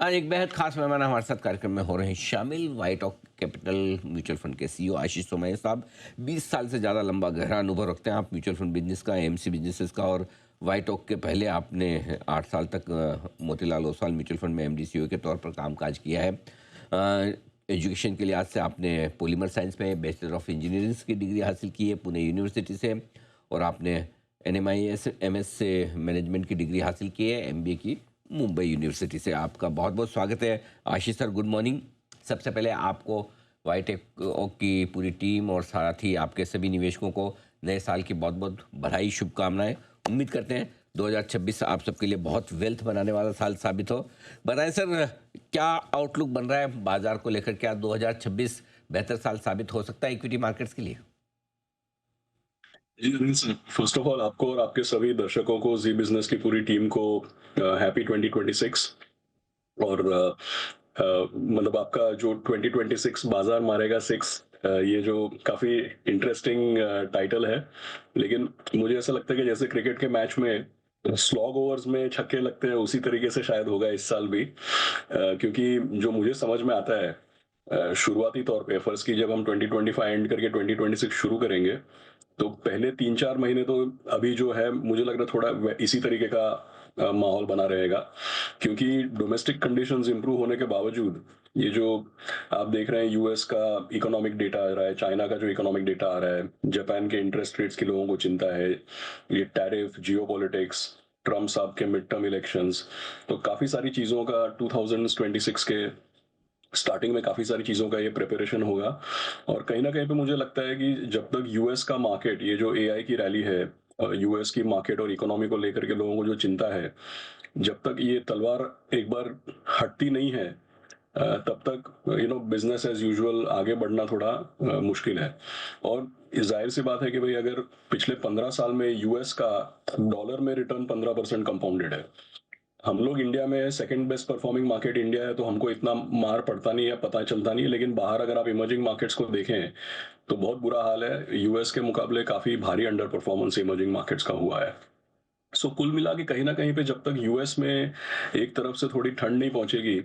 आज एक बेहद खास मेहमान हमारे साथ कार्यक्रम में हो रहे हैं शामिल। वाइट ऑक कैपिटल म्यूचुअल फंड के सीईओ आशीष सोमैया साहब 20 साल से ज़्यादा लंबा गहरा अनुभव रखते हैं आप म्यूचुअल फंड बिजनेस का, एएमसी बिजनेसेस का। और वाइट ऑक के पहले आपने 8 साल तक मोतीलाल ओसवाल म्यूचुअल फंड में एमडी सीईओ के तौर पर कामकाज किया है। एजुकेशन के लिहाज से आपने पॉलीमर साइंस में बैचलर ऑफ इंजीनियरिंग की डिग्री हासिल की है पुणे यूनिवर्सिटी से, और आपने एनएमआईएस एमएस से मैनेजमेंट की डिग्री हासिल की है, एमबीए की मुंबई यूनिवर्सिटी से। आपका बहुत बहुत स्वागत है आशीष सर, गुड मॉर्निंग। सबसे पहले आपको वाइट ऑक की पूरी टीम और साथ ही आपके सभी निवेशकों को नए साल की बहुत बहुत बधाई, शुभकामनाएं। उम्मीद करते हैं 2026 आप सबके लिए बहुत वेल्थ बनाने वाला साल साबित हो। बताएं सर, क्या आउटलुक बन रहा है बाजार को लेकर? क्या 2026 बेहतर साल साबित हो सकता है इक्विटी मार्केट्स के लिए? जी, Anil sir, first of all आपको और आपके सभी दर्शकों को, जी बिज़नेस की पूरी टीम को हैप्पी 2026। और मतलब आपका जो 2026 बाज़ार मारेगा 6, ये जो काफ़ी इंटरेस्टिंग टाइटल है। लेकिन मुझे ऐसा लगता है कि जैसे क्रिकेट के मैच में स्लॉग ओवर्स में छक्के लगते हैं, उसी तरीके से शायद होगा इस साल भी। क्योंकि जो मुझे समझ में आता है, शुरुआती तौर पे फ़र्ज़ कीजिए जब हम 2025 एंड करके 2026 शुरू करेंगे, तो पहले 3-4 महीने तो अभी जो है मुझे लग रहा है थोड़ा इसी तरीके का माहौल बना रहेगा। क्योंकि डोमेस्टिक कंडीशंस इंप्रूव होने के बावजूद ये जो आप देख रहे हैं, यूएस का इकोनॉमिक डेटा आ रहा है, चाइना का जो इकोनॉमिक डेटा आ रहा है, जापान के इंटरेस्ट रेट्स की लोगों को चिंता है, ये टैरिफ, जियोपॉलिटिक्स, ट्रम्प साहब के मिड टर्म इलेक्शंस, तो काफ़ी सारी चीज़ों का 2026 के स्टार्टिंग में काफ़ी सारी चीज़ों का ये प्रिपरेशन होगा। और कहीं न कहीं पे मुझे लगता है कि जब तक यूएस का मार्केट, ये जो एआई की रैली है, यूएस की मार्केट और इकोनॉमी को लेकर के लोगों को जो चिंता है, जब तक ये तलवार एक बार हटती नहीं है, तब तक बिज़नेस एज़ यूजुअल आगे बढ़ना थोड़ा मुश्किल है। और ज़ाहिर-सी बात है कि भई अगर पिछले 15 साल में यूएस का डॉलर में रिटर्न 15% कंपाउंडेड है। हम लोग इंडिया में second best performing market India है, तो हमको इतना मार पड़ता नहीं है, पता चलता नहीं है। लेकिन बाहर अगर आप इमर्जिंग मार्केट्स को देखें, तो बहुत बुरा हाल है। यूएस के मुकाबले काफ़ी भारी अंडर परफॉर्मेंस इमर्जिंग मार्केट्स का हुआ है। सो कुल मिला के कहीं न कहीं पे जब तक यूएस में एक तरफ से थोड़ी ठंड नहीं पहुँचेगी,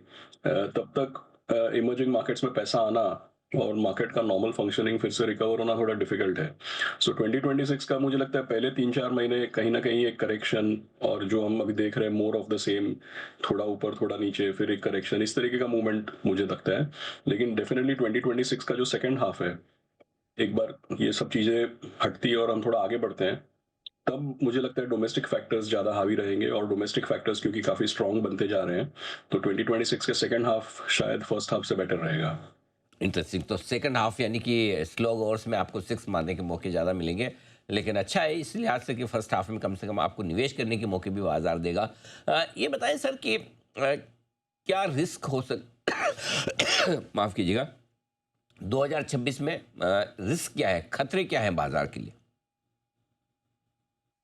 तब तक इमर्जिंग मार्केट्स में पैसा आना और मार्केट का नॉर्मल फंक्शनिंग फिर से रिकवर होना थोड़ा डिफिकल्ट है। सो 2026 का मुझे लगता है पहले 3-4 महीने कहीं न कहीं एक करेक्शन, और जो हम अभी देख रहे हैं मोर ऑफ द सेम, थोड़ा ऊपर थोड़ा नीचे फिर एक करेक्शन, इस तरीके का मूवमेंट मुझे लगता है। लेकिन डेफिनिटली 2026 का जो सेकंड हाफ है, एक बार ये सब चीज़ें हटती है और हम थोड़ा आगे बढ़ते हैं, तब मुझे लगता है डोमेस्टिक फैक्टर्स ज़्यादा हावी रहेंगे। और डोमेस्टिक फैक्टर्स क्योंकि काफ़ी स्ट्रॉन्ग बनते जा रहे हैं, तो 2026 के सेकंड हाफ शायद फर्स्ट हाफ से बेटर रहेगा। इंटरेस्टिंग। तो सेकंड हाफ यानी कि स्लो ओवर्स में आपको सिक्स मारने के मौके ज़्यादा मिलेंगे, लेकिन अच्छा है इस लिहाज से कि फर्स्ट हाफ में कम से कम आपको निवेश करने के मौके भी बाजार देगा। ये बताएं सर कि क्या रिस्क हो सक माफ़ कीजिएगा, 2026 में रिस्क क्या है, खतरे क्या हैं बाजार के लिए?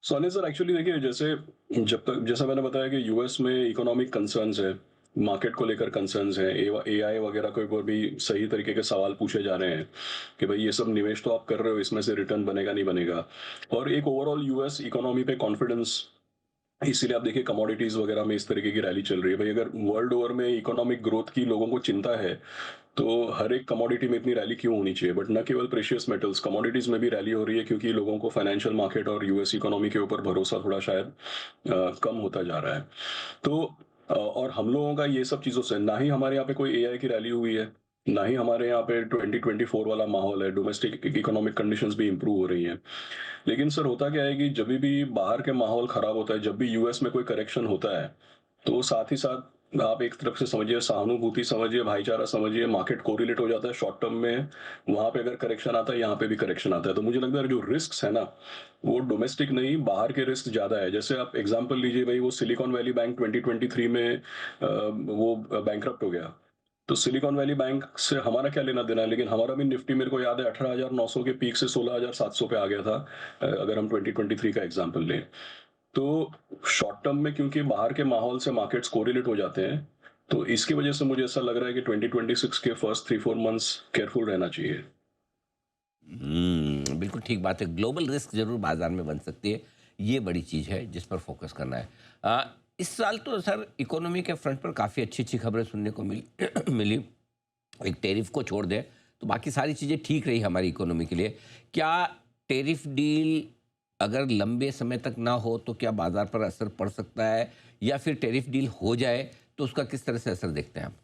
सोनी सर, एक्चुअली देखिए, जैसे जब तक जैसा मैंने बताया कि यूएस में इकोनॉमिक कंसर्न्स है, मार्केट को लेकर कंसर्न्स हैं, एआई वगैरह के ऊपर भी सही तरीके के सवाल पूछे जा रहे हैं कि भाई ये सब निवेश तो आप कर रहे हो, इसमें से रिटर्न बनेगा नहीं बनेगा। और एक ओवरऑल यूएस इकोनॉमी पे कॉन्फिडेंस, इसीलिए आप देखिए कमोडिटीज वगैरह में इस तरीके की रैली चल रही है। भाई अगर वर्ल्ड ओवर में इकोनॉमिक ग्रोथ की लोगों को चिंता है, तो हर एक कमोडिटी में इतनी रैली क्यों होनी चाहिए? बट न केवल प्रेशियस मेटल्स, कमोडिटीज में भी रैली हो रही है, क्योंकि लोगों को फाइनेंशियल मार्केट और यूएस इकोनॉमी के ऊपर भरोसा थोड़ा शायद कम होता जा रहा है। तो और हम लोगों का ये सब चीज़ों से, ना ही हमारे यहाँ पे कोई एआई की रैली हुई है, ना ही हमारे यहाँ पे 2024 वाला माहौल है, डोमेस्टिक इकोनॉमिक कंडीशंस भी इंप्रूव हो रही हैं। लेकिन सर होता क्या है कि जब भी बाहर के माहौल खराब होता है, जब भी यूएस में कोई करेक्शन होता है, तो साथ ही साथ आप एक तरफ से समझिए सहानुभूति समझिए, भाईचारा समझिए, मार्केट कोरिलेट हो जाता है शॉर्ट टर्म में। वहां पे अगर करेक्शन आता है, यहाँ पे भी करेक्शन आता है, तो मुझे लगता है जो रिस्क है ना, वो डोमेस्टिक नहीं, बाहर के रिस्क ज्यादा है। जैसे आप एग्जांपल लीजिए, भाई वो सिलिकॉन वैली बैंक 2023 में वो बैंकरप्ट हो गया। तो सिलिकॉन वैली बैंक से हमारा क्या लेना देना है? लेकिन हमारा भी निफ्टी, मेरे को याद है, 18,900 के पीक से 16,700 पे आ गया था, अगर हम 2023 का एग्जांपल लें। तो शॉर्ट टर्म में क्योंकि बाहर के माहौल से मार्केट्स कोरिलेट हो जाते हैं, तो इसकी वजह से मुझे ऐसा लग रहा है कि 2026 के फर्स्ट 3-4 मंथ्स केयरफुल रहना चाहिए। बिल्कुल ठीक बात है। ग्लोबल रिस्क ज़रूर बाज़ार में बन सकती है, ये बड़ी चीज़ है जिस पर फोकस करना है। इस साल तो सर इकोनॉमी के फ्रंट पर काफ़ी अच्छी-अच्छी खबरें सुनने को मिली मिली। एक टैरिफ को छोड़ दें, तो बाकी सारी चीज़ें ठीक रही हमारी इकोनॉमी के लिए। क्या टैरिफ डील अगर लंबे समय तक ना हो, तो क्या बाज़ार पर असर पड़ सकता है? या फिर टैरिफ डील हो जाए, तो उसका किस तरह से असर देखते हैं आप?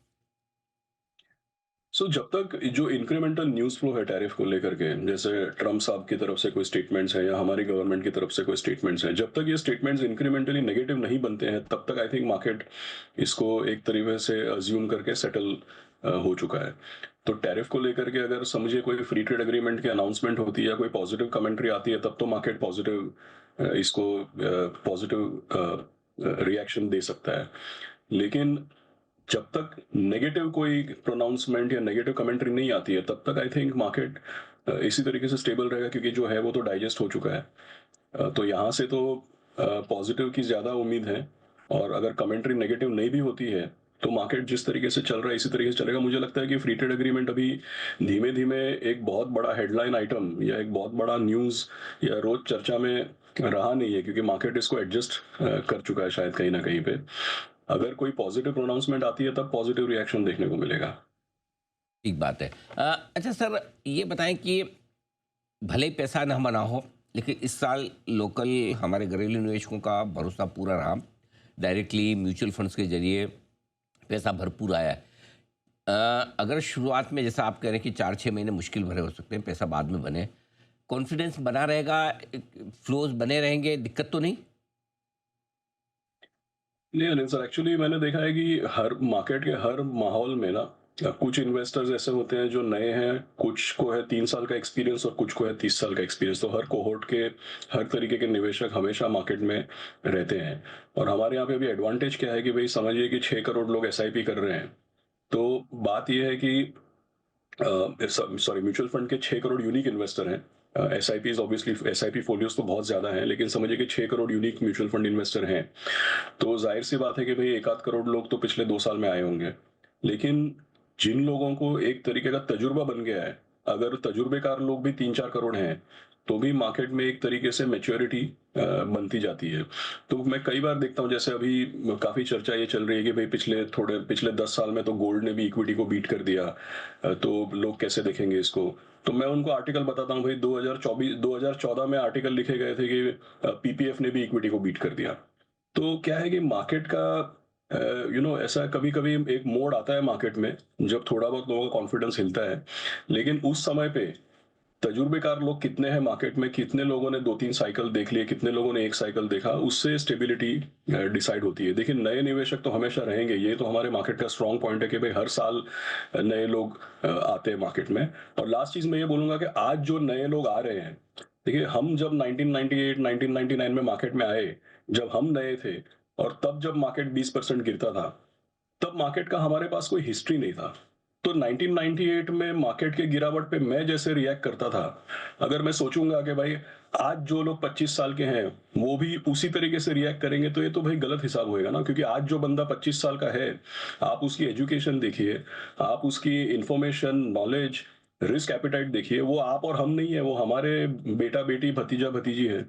सो जब तक जो इंक्रीमेंटल न्यूज़ फ्लो है टैरिफ को लेकर के, जैसे ट्रम्प साहब की तरफ से कोई स्टेटमेंट्स हैं या हमारी गवर्नमेंट की तरफ से कोई स्टेटमेंट्स हैं, जब तक ये स्टेटमेंट्स इंक्रीमेंटली नेगेटिव नहीं बनते हैं, तब तक आई थिंक मार्केट इसको एक तरीके से अज्यूम करके सेटल हो चुका है। तो टैरिफ को लेकर के अगर समझिए कोई फ्री ट्रेड एग्रीमेंट की अनाउंसमेंट होती है या कोई पॉजिटिव कमेंट्री आती है, तब तो मार्केट पॉजिटिव इसको पॉजिटिव रिएक्शन दे सकता है। लेकिन जब तक नेगेटिव कोई प्रोनाउंसमेंट या नेगेटिव कमेंट्री नहीं आती है, तब तक आई थिंक मार्केट इसी तरीके से स्टेबल रहेगा, क्योंकि जो है वो तो डाइजेस्ट हो चुका है। तो यहाँ से तो पॉजिटिव की ज़्यादा उम्मीद है। और अगर कमेंट्री नेगेटिव नहीं भी होती है, तो मार्केट जिस तरीके से चल रहा है इसी तरीके से चलेगा। मुझे लगता है कि फ्री ट्रेड एग्रीमेंट अभी धीमे धीमे एक बहुत बड़ा हेडलाइन आइटम या एक बहुत बड़ा न्यूज़ या रोज चर्चा में रहा नहीं है, क्योंकि मार्केट इसको एडजस्ट कर चुका है शायद कहीं ना कहीं पे। अगर कोई पॉजिटिव प्रोनाउंसमेंट आती है, तब पॉजिटिव रिएक्शन देखने को मिलेगा। ठीक बात है। अच्छा सर, ये बताएँ कि भले ही पैसा ना बना हो, लेकिन इस साल लोकल हमारे घरेलू निवेशकों का भरोसा पूरा रहा। डायरेक्टली म्यूचुअल फंड्स के ज़रिए पैसा भरपूर आया है। अगर शुरुआत में जैसा आप कह रहे हैं कि 4-6 महीने मुश्किल भरे हो सकते हैं, पैसा बाद में बने, कॉन्फिडेंस बना रहेगा, फ्लोज़ बने रहेंगे, दिक्कत तो नहीं? नहीं, अनिल सर, एक्चुअली मैंने देखा है कि हर मार्केट के हर माहौल में ना कुछ इन्वेस्टर्स ऐसे होते हैं जो नए हैं, कुछ को है 3 साल का एक्सपीरियंस और कुछ को है 30 साल का एक्सपीरियंस। तो हर कोहोर्ट के हर तरीके के निवेशक हमेशा मार्केट में रहते हैं। और हमारे यहाँ पे भी एडवांटेज क्या है कि भाई समझिए कि 6 करोड़ लोग एसआईपी कर रहे हैं। तो बात यह है कि सॉरी, म्यूचुअल फंड के 6 करोड़ यूनिक इन्वेस्टर हैं। S I P obviously, S I P folios तो बहुत ज्यादा हैं, लेकिन समझिए कि 6 crore unique mutual fund investor हैं। तो जाहिर सी बात है कि भाई एक आध करोड़ लोग तो पिछले 2 साल में आए होंगे। लेकिन जिन लोगों को एक तरीके का तजुर्बा बन गया है, अगर तजुर्बेकार लोग भी 3-4 करोड़ हैं, तो भी मार्केट में एक तरीके से मेच्योरिटी बनती जाती है। तो मैं कई बार देखता हूँ, जैसे अभी काफी चर्चा ये चल रही है कि भाई पिछले 10 साल में तो गोल्ड ने भी इक्विटी को बीट कर दिया। तो लोग कैसे देखेंगे इसको। तो मैं उनको आर्टिकल बताता हूँ, भाई 2014 में आर्टिकल लिखे गए थे कि पीपीएफ ने भी इक्विटी को बीट कर दिया। तो क्या है कि मार्केट का ऐसा कभी कभी एक मोड़ आता है मार्केट में, जब थोड़ा बहुत लोगों का कॉन्फिडेंस हिलता है। लेकिन उस समय पे तजुर्बेकार लोग कितने हैं मार्केट में, कितने लोगों ने 2-3 साइकिल देख लिए, कितने लोगों ने एक साइकिल देखा, उससे स्टेबिलिटी डिसाइड होती है। देखिए, नए निवेशक तो हमेशा रहेंगे, ये तो हमारे मार्केट का स्ट्रॉन्ग पॉइंट है कि भाई हर साल नए लोग आते हैं मार्केट में। और लास्ट चीज मैं ये बोलूंगा कि आज जो नए लोग आ रहे हैं, देखिए हम जब 1998 1999 में मार्केट में आए, जब हम नए थे, और तब जब मार्केट 20% गिरता था, तब मार्केट का हमारे पास कोई हिस्ट्री नहीं था। तो 1998 में मार्केट के गिरावट पे मैं जैसे रिएक्ट करता था, अगर मैं सोचूंगा कि भाई आज जो लोग 25 साल के हैं वो भी उसी तरीके से रिएक्ट करेंगे, तो ये तो भाई गलत हिसाब होएगा ना। क्योंकि आज जो बंदा 25 साल का है, आप उसकी एजुकेशन देखिए, आप उसकी इंफॉर्मेशन, नॉलेज, रिस्क एपिटाइट देखिए, वो आप और हम नहीं है, वो हमारे बेटा बेटी भतीजा भतीजी है।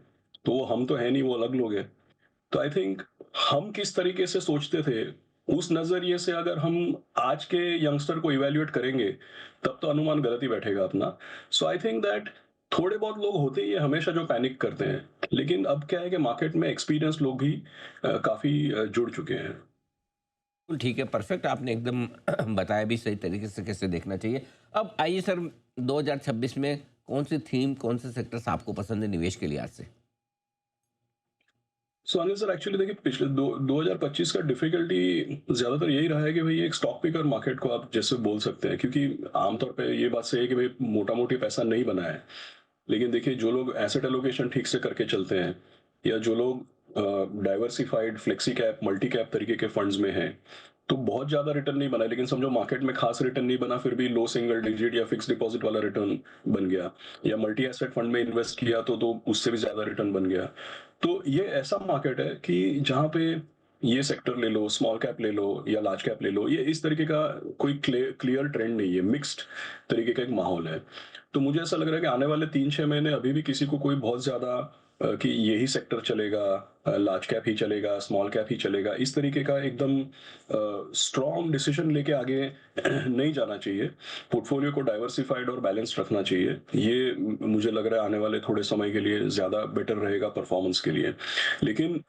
तो वो हम तो है नहीं, वो अलग लोग हैं। तो आई थिंक हम किस तरीके से सोचते थे, उस नजरिए से अगर हम आज के यंगस्टर को इवेल्युएट करेंगे, तब तो अनुमान गलत ही बैठेगा अपना। सो आई थिंक दैट थोड़े बहुत लोग होते ही है हमेशा जो पैनिक करते हैं, लेकिन अब क्या है कि मार्केट में एक्सपीरियंस लोग भी काफी जुड़ चुके हैं। बिल्कुल ठीक है, परफेक्ट आपने एकदम बताया भी सही तरीके से कैसे देखना चाहिए। अब आइए सर, 2026 में कौन-सी थीम, कौन से सेक्टर्स आपको पसंद है निवेश के लिहाज से? सो अनिल सर, एक्चुअली देखिए पिछले 2025 का डिफिकल्टी ज्यादातर यही रहा है कि भाई एक स्टॉक पिकर मार्केट को आप जैसे बोल सकते हैं, क्योंकि आमतौर पे ये बात सही है कि भाई मोटा मोटी पैसा नहीं बना है। लेकिन देखिए, जो लोग एसेट एलोकेशन ठीक से करके चलते हैं, या जो लोग diversified flexi cap multi cap तरीके के फंड्स में हैं, तो बहुत ज्यादा रिटर्न नहीं बना है, लेकिन समझो मार्केट में खास रिटर्न नहीं बना, फिर भी लो सिंगल डिजिट या फिक्स डिपॉजिट वाला रिटर्न बन गया। या मल्टी एसेट फंड में इन्वेस्ट किया तो उससे भी ज्यादा रिटर्न बन गया। तो ये ऐसा मार्केट है कि जहाँ पे ये सेक्टर ले लो, स्मॉल कैप ले लो या लार्ज कैप ले लो, ये इस तरीके का कोई क्लियर ट्रेंड नहीं है, मिक्स्ड तरीके का एक माहौल है। तो मुझे ऐसा लग रहा है कि आने वाले 3-6 महीने अभी भी किसी को कोई बहुत ज्यादा कि यही सेक्टर चलेगा, लार्ज कैप ही चलेगा, स्मॉल कैप ही चलेगा, इस तरीके का एकदम स्ट्रॉन्ग डिसीजन लेके आगे नहीं जाना चाहिए। पोर्टफोलियो को डाइवर्सिफाइड और बैलेंस्ड रखना चाहिए। ये मुझे लग रहा है आने वाले थोड़े समय के लिए ज़्यादा बेटर रहेगा परफॉर्मेंस के लिए। लेकिन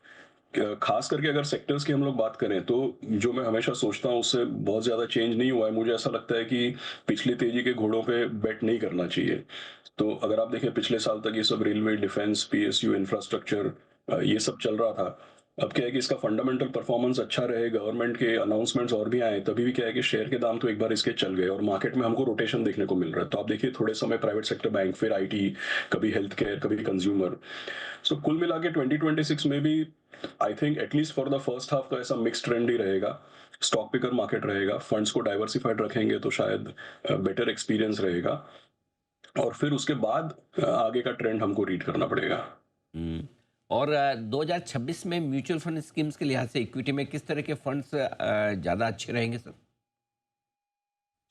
खास करके अगर सेक्टर्स की हम लोग बात करें तो जो मैं हमेशा सोचता हूँ उससे बहुत ज़्यादा चेंज नहीं हुआ है। मुझे ऐसा लगता है कि पिछली तेजी के घोड़ों पे बेट नहीं करना चाहिए। तो अगर आप देखें पिछले साल तक ये सब रेलवे, डिफेंस, पीएसयू, इंफ्रास्ट्रक्चर ये सब चल रहा था। अब क्या है कि इसका फंडामेंटल परफॉर्मेंस अच्छा रहे, गवर्नमेंट के अनाउंसमेंट्स और भी आए, तभी भी क्या है कि शेयर के दाम तो एक बार इसके चल गए और मार्केट में हमको रोटेशन देखने को मिल रहा है। तो आप देखिए थोड़े समय प्राइवेट सेक्टर बैंक, फिर आईटी, कभी हेल्थ केयर, कभी कंज्यूमर। सो कुल मिला के 2026 में भी I think at least for the first half तो ऐसा मिक्स ट्रेंड ही रहेगा। स्टॉक पिकर मार्केट रहेगा, फंड्स को डाइवर्सिफाइड रखेंगे तो शायद बेटर एक्सपीरियंस रहेगा और फिर उसके बाद आगे का ट्रेंड हमको रीड करना पड़ेगा। हम्म। और 2026 में म्यूचुअल फंड स्कीम्स के लिहाज से इक्विटी में किस तरह के फंड्स ज़्यादा अच्छे रहेंगे सर?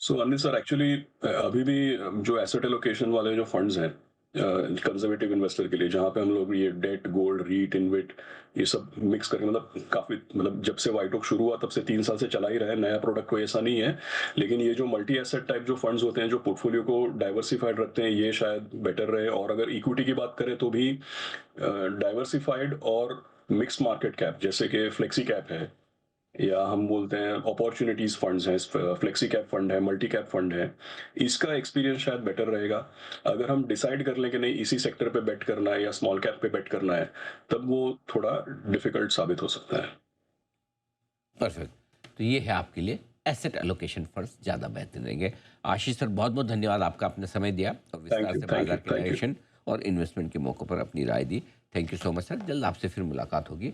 सो अनिल सर, एक्चुअली अभी भी जो एसेट एलोकेशन वाले जो फंड्स हैं कंजर्वेटिव इन्वेस्टर के लिए, जहाँ पे हम लोग ये डेट, गोल्ड, रीट, इनविट ये सब मिक्स करके, मतलब काफी, मतलब जब से वाइट ओक शुरू हुआ तब से 3 साल से चला ही रहा है, नया प्रोडक्ट कोई ऐसा नहीं है। लेकिन ये जो मल्टी एसेट टाइप जो फंड्स होते हैं जो पोर्टफोलियो को डाइवर्सिफाइड रखते हैं, ये शायद बेटर रहे। और अगर इक्विटी की बात करें तो भी डाइवर्सिफाइड और मिक्स्ड मार्केट कैप, जैसे कि फ्लेक्सी कैप है या हम बोलते हैं अपॉर्चुनिटीज फंड्स हैं, फ्लेक्सी कैप फंड है, मल्टी कैप फंड है, इसका एक्सपीरियंस शायद बेटर रहेगा। अगर हम डिसाइड कर लें कि नहीं इसी सेक्टर पे बेट करना है या स्मॉल कैप पे बेट करना है, तब वो थोड़ा डिफिकल्ट साबित हो सकता है। परफेक्ट। तो ये है आपके लिए एसेट एलोकेशन फंड्स ज़्यादा बेहतर रहेंगे। आशीष सर, बहुत बहुत धन्यवाद, आपका अपना समय दिया और थैंक विस्तार यू, से थैंक यू, बाजार के थैंक यू। डायरेक्शन और इन्वेस्टमेंट के मौक़ों पर अपनी राय दी। Thank you so much sir, जल्द आपसे फिर मुलाकात होगी।